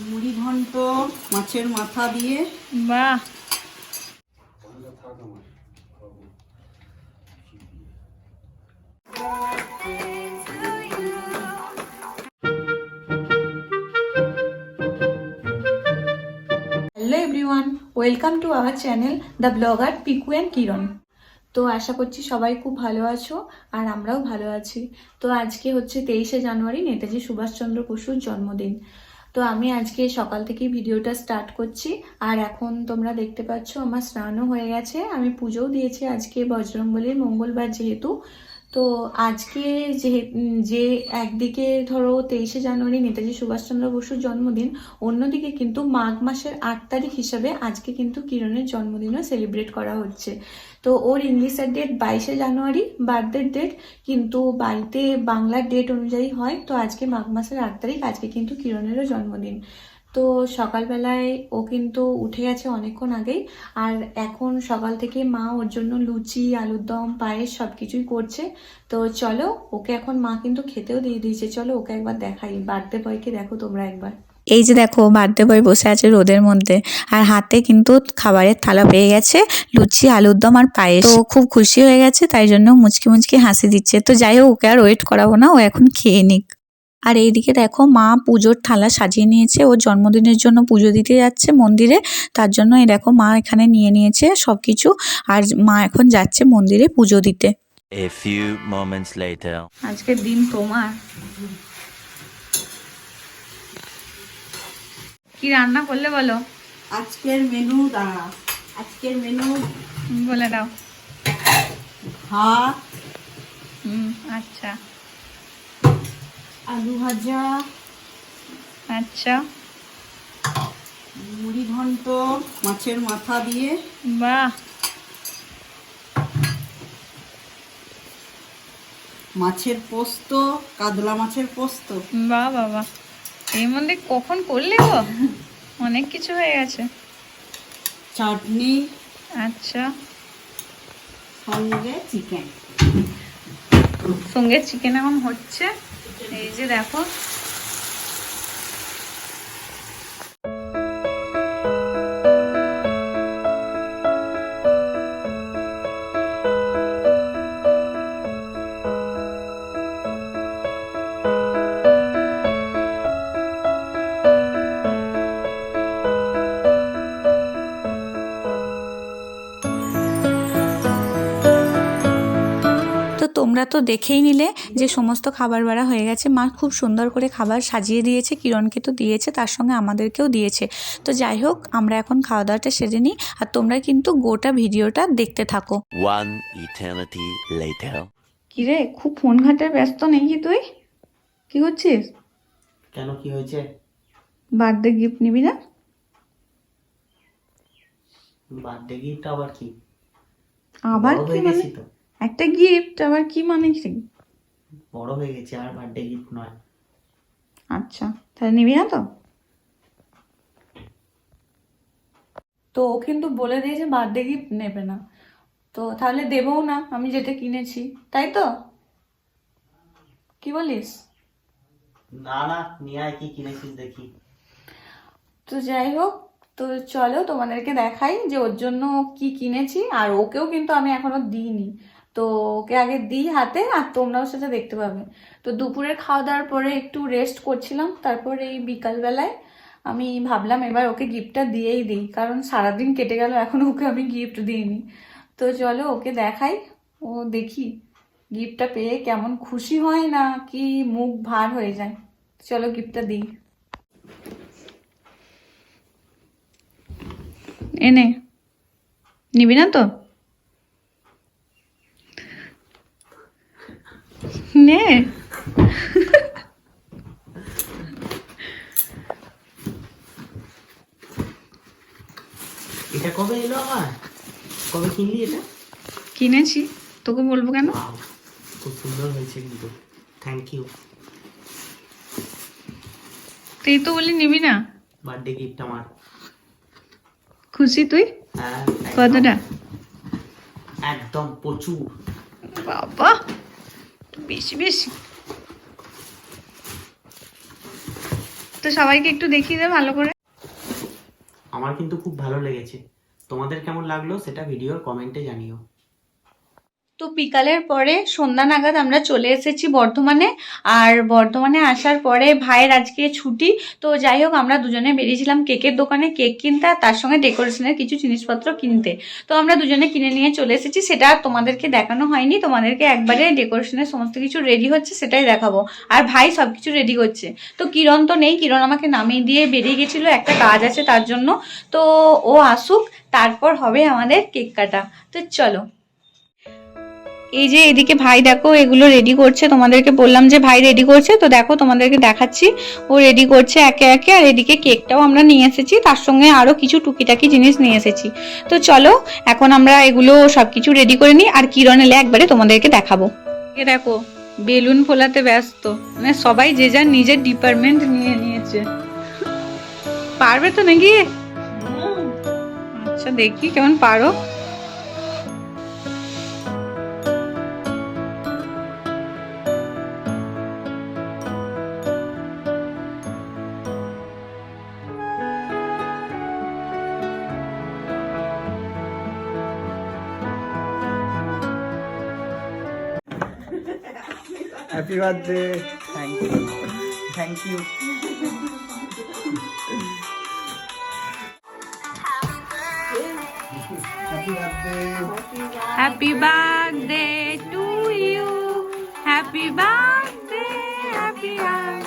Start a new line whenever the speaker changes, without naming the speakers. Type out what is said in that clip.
মুড়ি ঘন্ট মাছের মাথা দিয়ে।
বাহ, hello everyone, welcome to our channel the blogger Piku and Kiran. তো আশা করছি সবাই খুব ভালো আছো আর আমরাও ভালো আছি। তো আজকে হচ্ছে 23শে জানুয়ারি, নেতাজি সুভাষচন্দ্র বসুর জন্মদিন। তো আমি আজকে সকাল থেকে ভিডিওটা স্টার্ট করছি। আর এখন তোমরা দেখতে পাচ্ছ আমার স্নানও হয়ে গেছে, আমি পুজোও দিয়েছি আজকে বজরংবলীর মঙ্গলবার যেহেতু। তো আজকে যে একদিকে ধরো 23শে জানুয়ারি নেতাজি সুভাষচন্দ্র বসুর জন্মদিন, অন্যদিকে কিন্তু মাঘ মাসের 8 তারিখ হিসাবে আজকে কিন্তু কিরণের জন্মদিনও সেলিব্রেট করা হচ্ছে। তো ওর ইংলিশের ডেট 22শে জানুয়ারি বার্থডের ডেট, কিন্তু বাড়িতে বাংলার ডেট অনুযায়ী হয়। তো আজকে মাঘ মাসের 8 তারিখ, আজকে কিন্তু কিরণেরও জন্মদিন। তো সকালবেলায় ও কিন্তু উঠে গেছে অনেকক্ষণ আগেই। আর এখন সকাল থেকে মা ওর জন্য লুচি, আলুর দম, পায়েস সব কিছুই করছে। তো চলো, ওকে এখন মা কিন্তু খেতেও দিয়ে দিয়েছে। চলো ওকে একবার দেখাই, বার্থডে বয়কে দেখো তোমরা একবার।
এই যে দেখো, বার্থডে বয় বসে আছে রোদের মধ্যে, আর হাতে কিন্তু খাবারের থালা পেয়ে গেছে, লুচি, আলুর দম আর পায়েস। তো খুব খুশি হয়ে গেছে, তাই জন্য মুচকি মুচকি হাসি দিচ্ছে। তো যাই হোক, ওকে আর ওয়েট করাবো না, ও এখন খেয়ে নিক। আর এইদিকে দেখো, মা পুজোর থালা সাজিয়ে নিয়েছে, ওর জন্মদিনের জন্য পুজো দিতে যাচ্ছে মন্দিরে। তার জন্য এই দেখো, মা এখানে নিয়ে নিয়েছে সবকিছু, আর মা এখন যাচ্ছে মন্দিরে পুজো দিতে।
A few moments later.
আজকের দিন তোমার কি রান্না করলে বলো?
আজকের মেনু দাঁড়া, আজকের মেনু
বলে দাও।
ভাত,
আচ্ছা
আলু ভাজা,
আচ্ছা,
মুড়ি ঘন্ট মাছের মাথা দিয়ে,
বাহ,
মাছের পোস্ত, কাতলা মাছের পোস্ত,
বাহ বাবা, এর মধ্যে কখন করলে গো? অনেক কিছু হয়ে গেছে।
চাটনি,
আচ্ছা,
সঙ্গে চিকেন।
সঙ্গে চিকেন এখন হচ্ছে। এই যে দেখো,
তো তোমরা তো দেখেই নিলে যে সমস্ত খাবার বাড়া হয়ে গেছে। মা খুব সুন্দর করে খাবার সাজিয়ে দিয়েছে, কিরণকে তো দিয়েছে, তার সঙ্গে আমাদেরকেও দিয়েছে। তো যাই হোক, আমরা এখন খাওয়া দাওয়াটা সেরে নিই, আর তোমরা কিন্তু গোটা ভিডিওটা দেখতে থাকো।
One eternity later.
কিরে, খুব ফোন ঘাটে ব্যস্ত নাকি তুই? কি করছিস?
কেন, কি হয়েছে?
বার্থডে গিফট নিবি না?
বার্থডে গিফট আবার কি?
আবার কি মানে? একটা গিফট আবার কি মানে? কি
বড় হয়ে গেছে, আর বার্থডে গিফট নয়।
আচ্ছা, তাহলে নিবি না তো? তো ও কিন্তু বলে দিয়েছে বার্থডে গিফট নেবে না। তো তাহলে দেবও না আমি যেটা কিনেছি, তাই তো? কি বলিস?
না না, নিয়ে আয়, কি কিনেছিস দেখি।
তো যাই হোক, তো চলো তোমাদেরকে দেখাই যে ওর জন্য কি কিনেছি। আর ওকেও কিন্তু আমি এখনো দিইনি, তো ওকে আগে দিই হাতে, আর তোমরাও সেটা দেখতে পাবে। তো দুপুরের খাওয়া দাওয়ার পরে একটু রেস্ট করছিলাম, তারপর এই বিকালবেলায় আমি ভাবলাম এবার ওকে গিফটটা দিয়েই দিই, কারণ সারাদিন কেটে গেল এখনো ওকে আমি গিফট দিইনি। তো চলো ওকে দেখাই, ও দেখি গিফটটা পেয়ে কেমন খুশি হয় না কি মুখ ভার হয়ে যায়। চলো গিফটটা দিই। এনে নিবি না তো? নে।
এটা কবে এলো আমার? কবে কিনলি এটা?
কিনেছি, তোকে বলবো কেন?
খুব সুন্দর হয়েছে কিন্তু, থ্যাংক ইউ।
তুই তো বলি নিবি না।
বার্থডে গিফট আমার।
খুশি তুই?
হ্যাঁ,
কতটা?
একদম প্রচুর।
বাবা, বেশি বেশি। তো সবাইকে একটু দেখিয়ে দে ভালো করে।
আমার কিন্তু খুব ভালো লেগেছে, তোমাদের কেমন লাগলো সেটা ভিডিওর কমেন্টে জানিও।
তো বিকালের পরে সন্ধ্যা নাগাদ আমরা চলে এসেছি বর্ধমানে। আর বর্ধমানে আসার পরে ভাইয়ের আজকে ছুটি, তো যাই হোক আমরা দুজনে বেরিয়েছিলাম কেকের দোকানে কেক কিনতে আর তার সঙ্গে ডেকোরেশনের কিছু জিনিসপত্র কিনতে। তো আমরা দুজনে কিনে নিয়ে চলে এসেছি, সেটা আর তোমাদেরকে দেখানো হয়নি, তোমাদেরকে একবারে ডেকোরেশনের সমস্ত কিছু রেডি হচ্ছে সেটাই দেখাবো। আর ভাই সব কিছু রেডি করছে। তো কিরণ তো নেই, কিরণ আমাকে নামিয়ে দিয়ে বেরিয়ে গেছিলো, একটা কাজ আছে তার জন্য। তো ও আসুক, তারপর হবে আমাদের কেক কাটা। তো চলো। এই যে এদিকে ভাই দেখো এগুলো রেডি করছে, তোমাদেরকে বললাম যে ভাই রেডি করছে, তো দেখো তোমাদেরকে দেখাচ্ছি ও রেডি করছে একে একে। আর এদিকে কেকটাও আমরা নিয়ে এসেছি, তার সঙ্গে আরো কিছু টুকিটাকি জিনিস নিয়ে এসেছি। তো চলো এখন আমরা এগুলো সবকিছু রেডি করে নিই, আর কিরণ এলে একবারে তোমাদেরকে দেখাবো। এ দেখো বেলুন ফোলাতে ব্যস্ত, মানে সবাই যে যার নিজের ডিপার্টমেন্ট নিয়ে নিয়েছে। পারবে তো নাকি? আচ্ছা দেখি কেমন পারো।
Happy birthday. Thank you, thank you.
Happy birthday to you. Happy birthday, happy birthday.